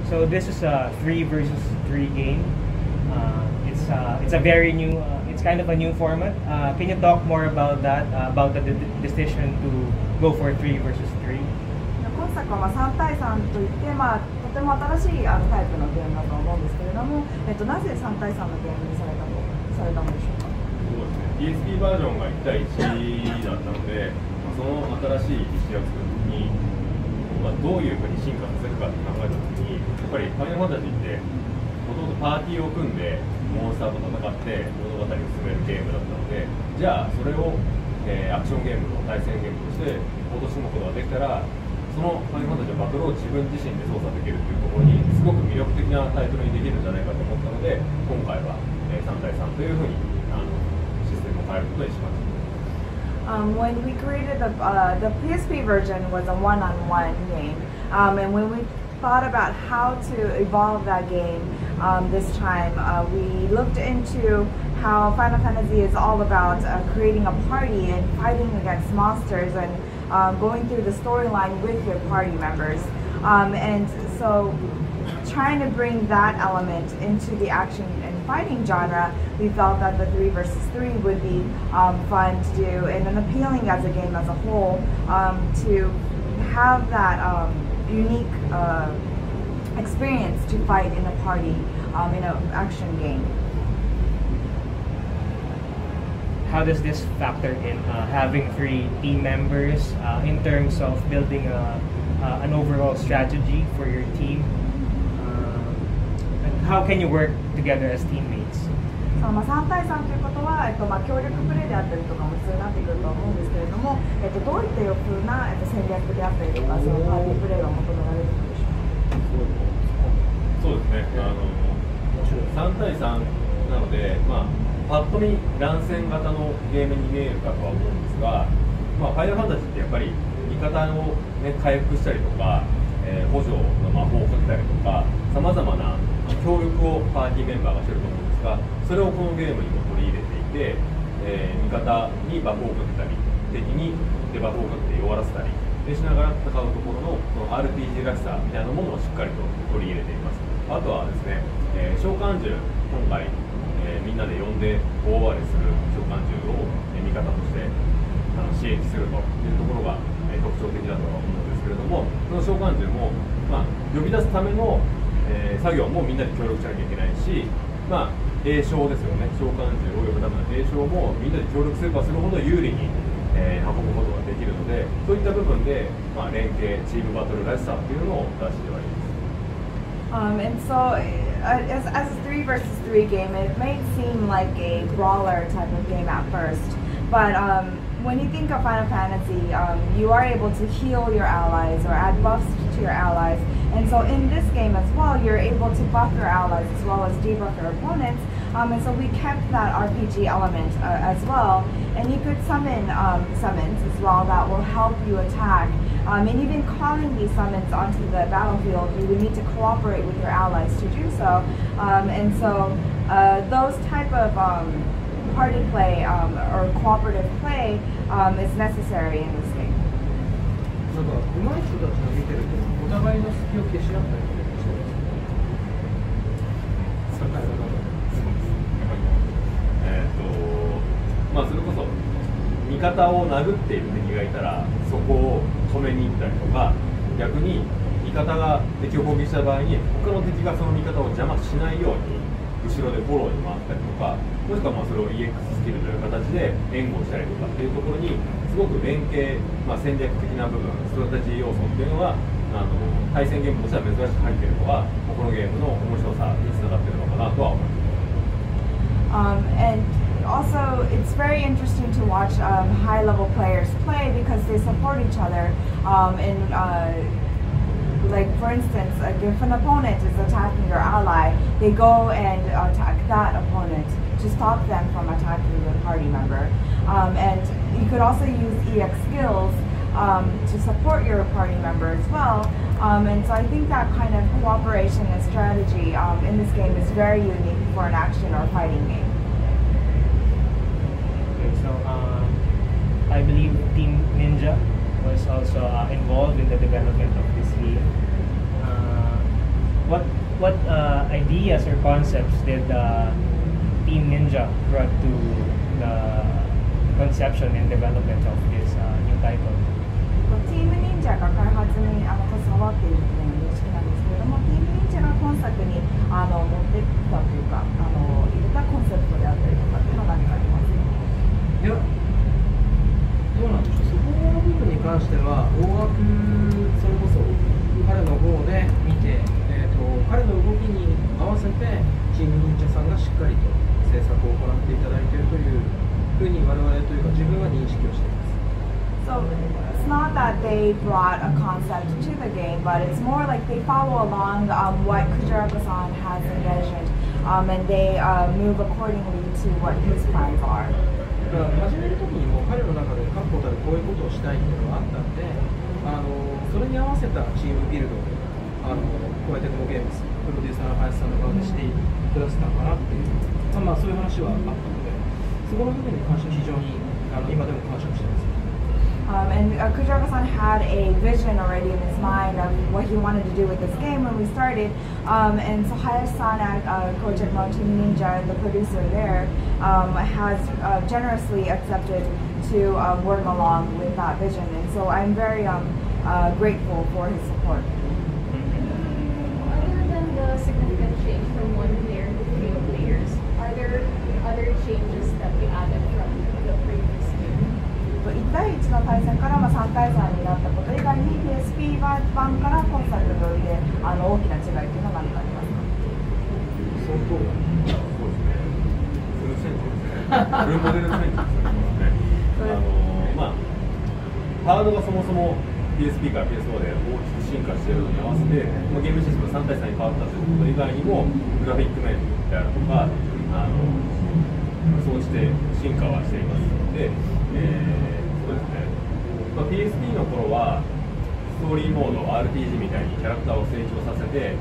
So this is a 3 versus 3 game. It's a very new. It's kind of a new format. Can you talk more about that? About the decision to go for 3 versus 3? 今作は3対3といって、とても新しいタイプのゲームだと思うんですけれども、なぜ3対3のゲームにされたのでしょうか。そうですね、PSP バージョンが1対1だったので、その新しい実施を作るときに、どういうふうに進化させるかって考えたときに、やっぱりファイナルファンタジーってもともとパーティーを組んでモンスターと戦って物語を進めるゲームだったので、じゃあそれを、アクションゲームの対戦ゲームとして落とし込むことができたら、そのファイナルファンタジーのバトルを自分自身で操作できるというところにすごく魅力的なタイトルにできるんじゃないかと思ったので、今回は3対3というふうにシステムを変えることにしました。When we created the PSP version was a one-on-one game, and when we thought about how to evolve that game this time, we looked into how Final Fantasy is all about creating a party and fighting against monsters and going through the storyline with your party members. And so trying to bring that element into the action and fighting genre, we felt that the 3 versus 3 would be fun to do and appealing as a game as a whole, to have that unique experience to fight in a party in an action game. How does this factor in having 3 team members in terms of building an overall strategy for your team? And how can you work together as teammates? 3対3ということは、協力プレーであったりとかも必要になってくると思うんですけれども、どういったような戦略であったりとか、そのパーティープレーが求められるのでしょうか。そうですね、3対3なので、パッと見乱戦型のゲームに見えるかとは思うんですが、ファイナルファンタジーってやっぱり味方を、回復したりとか、補助の魔法をかけたりとか、さまざまな協力をパーティーメンバーがしてると思うんですが、それをこのゲームにも取り入れていて、味方にバフをかけたり、敵にデバフをかけて弱らせたりしながら戦うところのその RPG らしさみたいなものをしっかりと取り入れています。あとはですね、召喚獣、今回、みんなで呼んで大暴れする召喚獣を、味方として支援するというところが、特徴的だとは思うんですけれども、その召喚獣も、呼び出すための、作業もみんなで協力しなきゃいけないし、栄唱ですよね、召喚獣を呼ぶための栄唱もみんなで協力すればするほど有利に、運ぶことができるので、そういった部分で、連携、チームバトルらしさっていうのを出してはいます。And so, as a 3 versus 3 game, it may seem like a brawler type of game at first, but when you think of Final Fantasy, you are able to heal your allies or add buffs to your allies, and so in this game as well, you're able to buff your allies as well as debuff your opponents, and so we kept that RPG element as well, and you could summon summons as well that will help you attack. And even calling these summons onto the battlefield, you would need to cooperate with your allies to do so. And so those type of party play or cooperative play is necessary in this game. なんか上手い人たちが見てるとお互いの隙を消し合ったりしてるんですか。それこそ味方を殴っている敵がいたらそこを止めに行ったりとか、逆に味方が敵を攻撃した場合に他の敵がその味方を邪魔しないように後ろでフォローに回ったりとか、もしくはそれを EX スキルという形で援護したりとかっていうところにすごく連携、戦略的な部分、ストラテジー要素っていうのは対戦ゲームとしては珍しく入っているのがこのゲームの面白さにつながっているのかなとは思います。And also, it's very interesting to watch high-level players play because they support each other. Like for instance, if an opponent is attacking your ally, they go and attack that opponent to stop them from attacking your party member. And you could also use EX skills to support your party member as well. And so I think that kind of cooperation and strategy in this game is very unique for an action or fighting game. Okay, so I believe Team Ninja was also involved in the development of this game. what ideas or concepts did Team Ninja brought to the conception and development of this new title? チーム忍者が開発に携わっているという認識なんですけれども、チーム忍者が今作に持ってきたというか入れたコンセプトであったりとかっていうのが何かありますか？いや、どうなんでしょう、そこの部分に関しては大枠、それこそ彼の方で見て、彼の動きに合わせてチーム忍者さんがしっかりと制作を行っていただいているというふうに我々というか自分は認識をしています。So it's not that they brought a concept to the game, but it's more like they follow along what Kujaraka-san has envisioned, and they move accordingly to what his plans are. 始めるときにも彼の中で確固たるこういうことをしたいっていうのがあったんで、それに合わせたチームビルドをこうやってこのゲームプロデューサーの林さんの側でしてくださったのかなっていう、そういう話はあったので、そこの部分に関しては非常に今でも感謝をしています。And Kujaraka-san had a vision already in his mind of what he wanted to do with this game when we started. And so Hayashi-san at Project Team Ninja, the producer there, has generously accepted to work along with that vision. And so I'm very grateful for his support. Other than the significant change from one player to three players, are there other changes that we added from the previous game? 1対1の対戦から3対3になったこと以外に PSP 版から今作において大きな違いというのは何かありますか？そうですね。フルモデルチェンジですね。ハードがそもそも PSP から PS4 で大きく進化しているのに合わせて、ゲームシステム3対3に変わったということ以外にもグラフィック面であるとかそうして進化はしていますので、そうですね、PSP の頃はストーリーモード RPG みたいにキャラクターを成長させて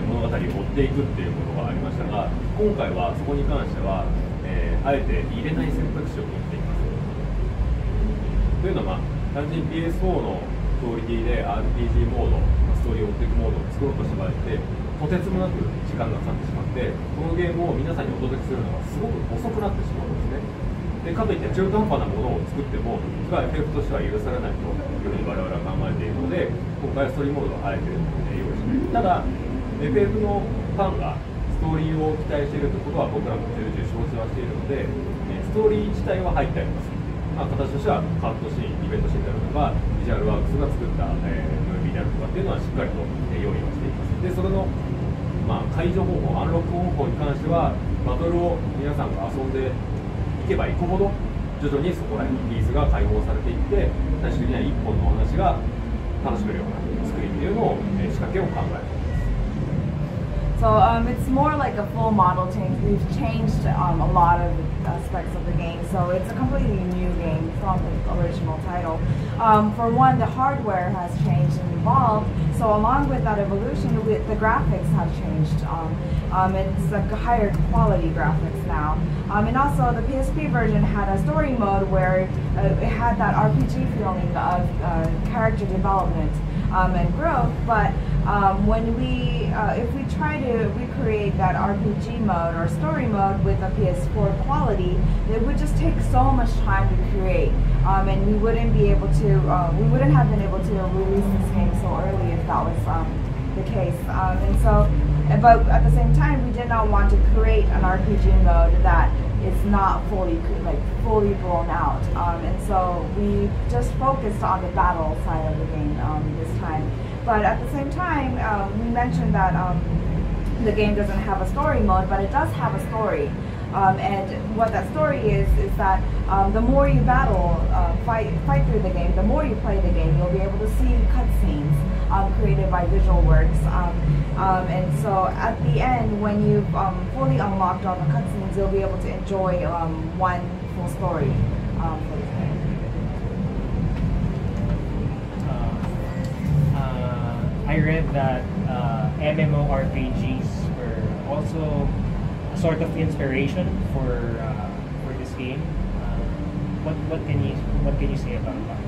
物語を追っていくっていうことがありましたが、今回はそこに関しては、あえて入れない選択肢を取っています。というのは、単純に PS4 のクオリティで RPG モード、ストーリーを追っていくモードを作ろうとしてましてとてつもなく時間がかかってしまって、このゲームを皆さんにお届けするのがすごく遅くなってしまうんですね。でかといって中途半端なものを作ってもそれはエフェクトとしては許されないというふうに我々は考えているので、今回はストーリーモードをあえて用意している。ただ FF のファンがストーリーを期待しているということは僕らも重々承知はしているので、ストーリー自体は入ってあります。形としてはカットシーン、イベントシーンであるとかビジュアルワークスが作った、ムービーであるとかっていうのはしっかりと、用意をしています。でそれの、解除方法、アンロック方法に関してはバトルを皆さんが遊んでいけばいくほど徐々にそこら辺のピースが解放されていって最終的には一本のお話が楽しめるような作りっていうのを、仕掛けを考えています。So it's more like a full model change. We've changed a lot of aspects of the game, so it's a completely new game from the original title. For one, the hardware has changed and evolved, so along with that evolution, the graphics have changed. It's like higher quality graphics now. And also the PSP version had a story mode where it had that RPG feeling of character development and growth, but if we try to recreate that RPG mode or story mode with a PS4 quality, it would just take so much time to create, and we wouldn't have been able to release this game so early if that was the case. But at the same time, we did not want to create an RPG mode that is not fully blown out, and so we just focused on the battle side of the game this time. But at the same time, we mentioned that the game doesn't have a story mode, but it does have a story. And what that story is that the more you battle, fight through the game, the more you play the game, you'll be able to see cutscenes created by Visual Works. And so at the end, when you've fully unlocked all the cutscenes, you'll be able to enjoy one full story for the game. I read that MMORPGs were also a sort of inspiration for this game. What can you say about that?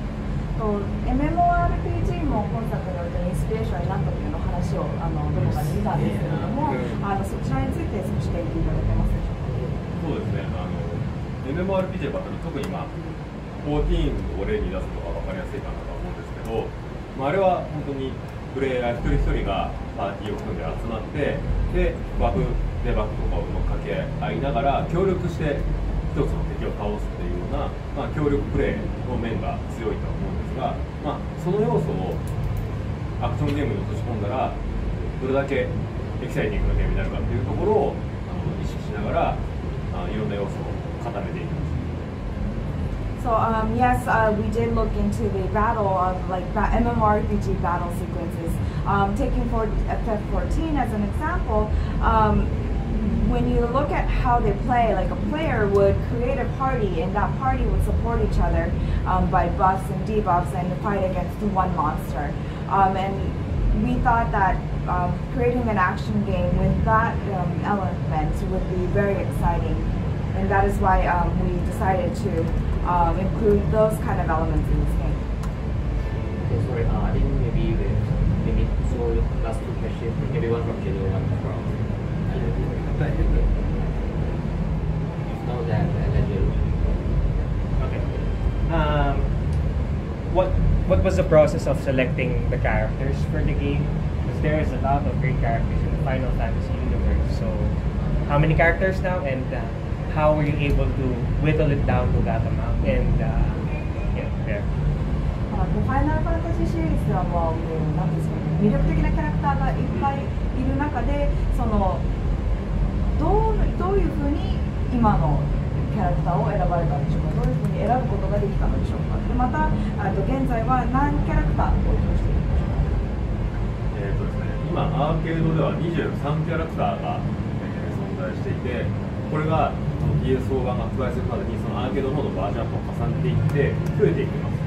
MMORPG も今作においてインスピレーションになったというのを話をどこかで見たんですけれども、そちらについて少し言っていただけますでしょうか。そうですね、MMORPG バトル、特に14を例に出すのが分かりやすいかなと思うんですけど、あれは本当にプレイヤー一人一人がパーティーを組んで集まって、でバフ、デバフとかをうまく掛け合いながら協力して一つの敵を倒すっていうような、協力プレイの面が強いとは思うんですが、その要素をアクションゲームに落とし込んだらどれだけエキサイティングなゲームになるかっていうところを意識しながらいろんな要素を固めていきます。So yes, we did look into the battle of like MMORPG battle sequences. Taking FF14 as an example, when you look at how they play, like a player would create a party, and that party would support each other by buffs and debuffs and fight against one monster. And we thought that creating an action game with that element would be very exciting, and that is why we decided to include those kind of elements in this game. Okay, sorry, I think maybe so last two questions. Everyone from General One from If now that Okay. What was the process of selecting the characters for the game? Because there is a lot of great characters in the Final Fantasy universe. So, how many characters now, and how were you able to whittle it down to that amount? And there. ファイナルファンタジーシリーズではもうなんですかね、魅力的なキャラクターがいっぱいいる中で、どういうふうに今のキャラクターを選ばれたんでしょうか。どういうふうに選ぶことができたのでしょうか。でまた現在は何キャラクター登場しているんでしょうか。ですね、今アーケードでは23キャラクターが、存在していて、これがPS4 版が発売するまでにそのアーケードの方のバージョンアップを重ねていって増えていきます。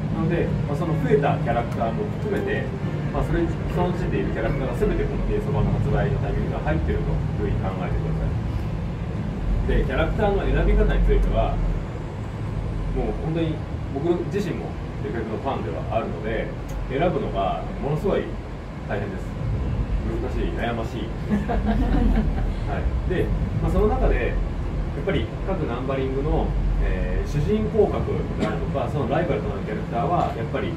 なので、その増えたキャラクターも含めて、その時点でいるキャラクターが全てこの PS4 版の発売のタイミングが入っているというふうに考えてください。で、キャラクターの選び方については、もう本当に僕自身もレベルのファンではあるので、選ぶのがものすごい大変です。難しい、悩ましい。はい、で、その中で、やっぱり各ナンバリングの、主人公格であるとか、そのライバルとなるキャラクターは、やっぱり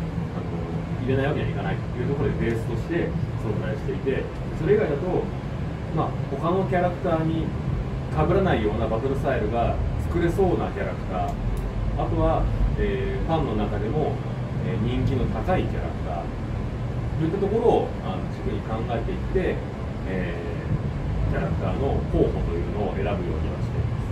入れないわけにはいかないというところでベースとして存在していて、それ以外だと、他のキャラクターに被らないようなバトルスタイルが作れそうなキャラクター、あとは、ファンの中でも、人気の高いキャラクターといったところを軸に考えていって、キャラクターの候補というのを選ぶようにはしています。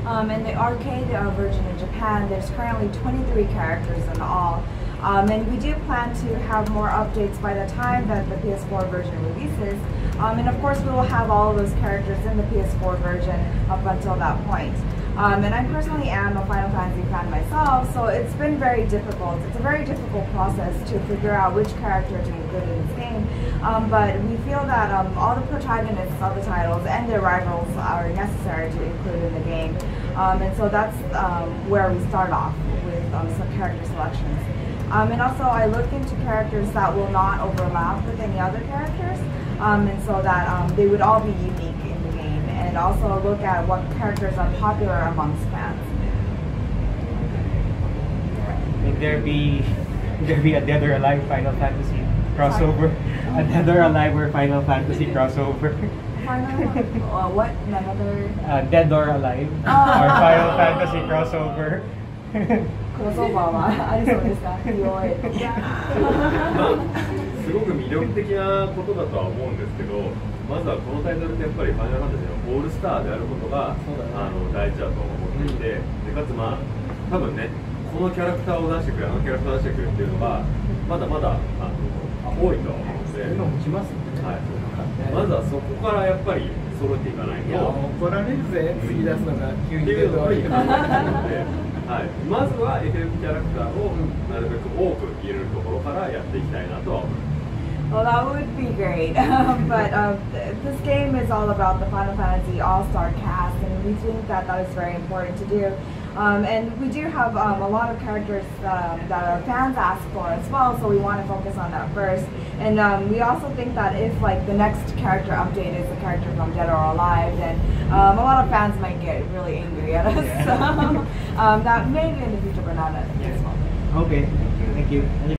In the arcade version in Japan, there's currently 23 characters in all. And we do plan to have more updates by the time that the PS4 version releases. And of course, we will have all of those characters in the PS4 version up until that point. And I personally am a Final Fantasy fan myself, so it's been very difficult. It's a very difficult process to figure out which character to include in this game. But we feel that all the protagonists of the titles and their rivals are necessary to include in the game. And so that's where we start off with some character selections. And also I looked into characters that will not overlap with any other characters, and so that they would all be unique in the game, and also look at what characters are popular amongst fans. Will there be a Dead or Alive Final Fantasy crossover? A Dead or Alive or Final Fantasy crossover? What? Another? Dead or Alive or Final Fantasy crossover? クロスオーバーはありそうですか？すごく魅力的なことだとは思うんですけど、まずはこのタイトルってやっぱりファイナルファンタジーのオールスターであることが、大事だと思っていて、でかつ多分ね、このキャラクターを出してくれ、あのキャラクターを出してくれっていうのがまだまだ多いとは思うので、はい、まずはそこからやっぱり揃えていかないと。怒られるぜ、次出すのが急に出るのがいいかなと思って。はい、まずは FF キャラクターをなるべく多く入れるところからやっていきたいなとは思います。Well, that would be great. But this game is all about the Final Fantasy All-Star cast, and we think that that is very important to do. And we do have a lot of characters that our fans ask for as well, so we want to focus on that first. And we also think that if like the next character update is a character from Dead or Alive, then a lot of fans might get really angry at us. Yeah. So that maybe in the future, but not at this moment. Okay, thank you.